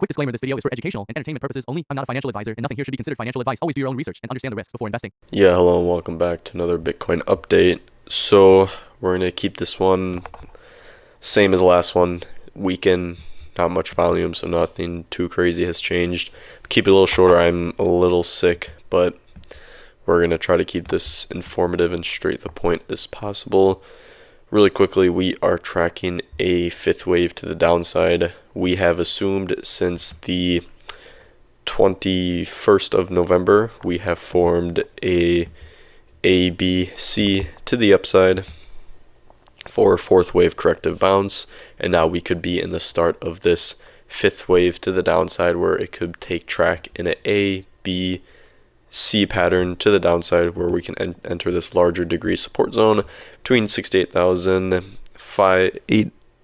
Quick disclaimer, this video is for educational and entertainment purposes only. I'm not a financial advisor, and nothing here should be considered financial advice. Always do your own research and understand the risks before investing. Yeah, hello and welcome back to another Bitcoin update. So we're going to keep this one same as the last one. Weekend, not much volume, so nothing too crazy has changed. Keep it a little shorter. I'm a little sick, but we're going to try to keep this informative and straight to the point as possible. Really quickly, we are tracking a fifth wave to the downside. We have assumed since the 21st of November, we have formed a B, C to the upside for fourth wave corrective bounce, and now we could be in the start of this fifth wave to the downside where it could take track in an A, B, C pattern to the downside where we can enter this larger degree support zone between 68,000,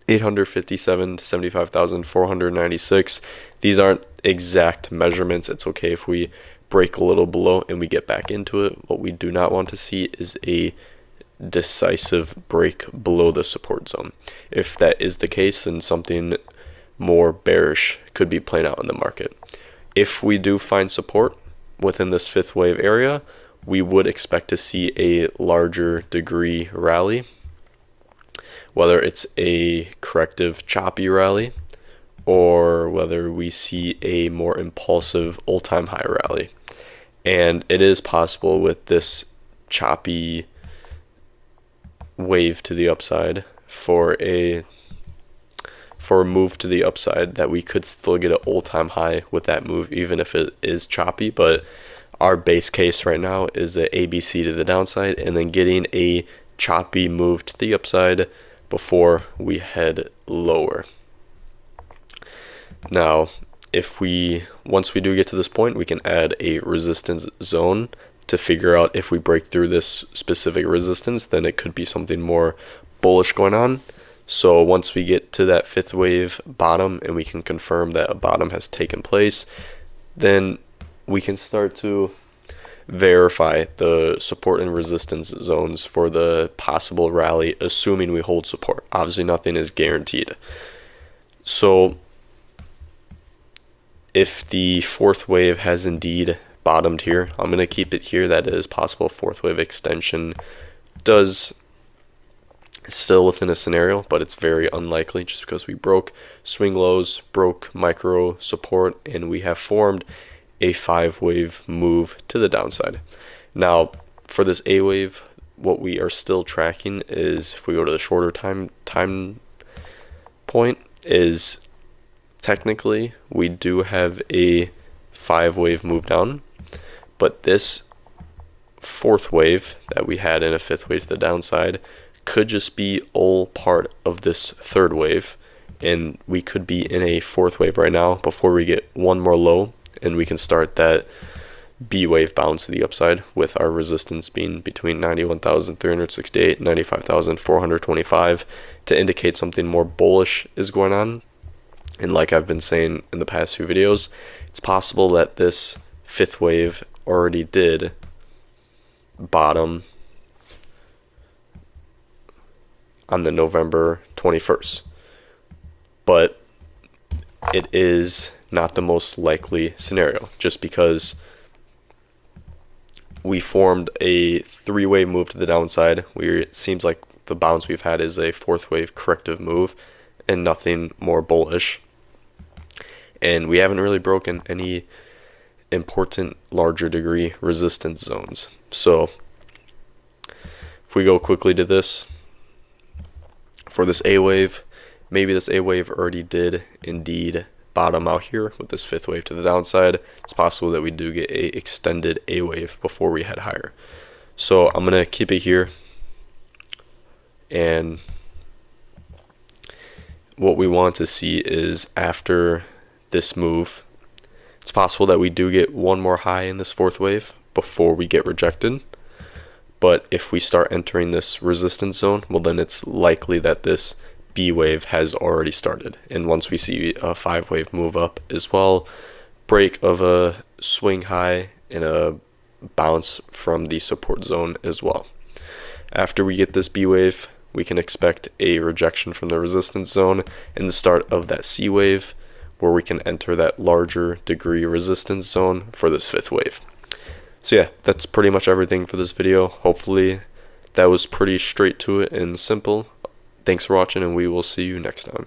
857 to 75,496. These aren't exact measurements. It's okay if we break a little below and we get back into it. What we do not want to see is a decisive break below the support zone. If that is the case, then something more bearish could be playing out in the market. If we do find support within this fifth wave area, we would expect to see a larger degree rally, whether it's a corrective choppy rally or whether we see a more impulsive all-time high rally. And it is possible with this choppy wave to the upside for a move to the upside that we could still get an all-time high with that move, even if it is choppy. But our base case right now is a ABC to the downside and then getting a choppy move to the upside before we head lower. Now, once we do get to this point, we can add a resistance zone to figure out if we break through this specific resistance, then it could be something more bullish going on. So once we get to that fifth wave bottom and we can confirm that a bottom has taken place, then we can start to verify the support and resistance zones for the possible rally, assuming we hold support. Obviously, nothing is guaranteed. So if the fourth wave has indeed bottomed here, I'm going to keep it here. That is possible. Fourth wave extension does still within a scenario, but it's very unlikely just because we broke swing lows, broke micro support, and we have formed a 5-wave move to the downside. Now, for this A wave, what we are still tracking is, if we go to the shorter time point, is technically we do have a 5-wave move down, but this fourth wave that we had in a fifth wave to the downside could just be all part of this third wave, and we could be in a fourth wave right now before we get one more low and we can start that B wave bounce to the upside, with our resistance being between 91,368 and 95,425 to indicate something more bullish is going on. And like I've been saying in the past few videos, it's possible that this fifth wave already did bottom on the November 21st, but it is not the most likely scenario, just because we formed a 3-wave move to the downside. It seems like the bounce we've had is a fourth wave corrective move and nothing more bullish, and we haven't really broken any important larger degree resistance zones. So if we go quickly to this, for this A wave, maybe this A wave already did indeed bottom out here with this fifth wave to the downside. It's possible that we do get a extended A wave before we head higher. So I'm gonna keep it here, and what we want to see is after this move, it's possible that we do get one more high in this fourth wave before we get rejected. But if we start entering this resistance zone, well, then it's likely that this B wave has already started. And once we see a 5-wave move up as well, break of a swing high and a bounce from the support zone as well. After we get this B wave, we can expect a rejection from the resistance zone and the start of that C wave, where we can enter that larger degree resistance zone for this fifth wave. So yeah, that's pretty much everything for this video. Hopefully that was pretty straight to it and simple. Thanks for watching, and we will see you next time.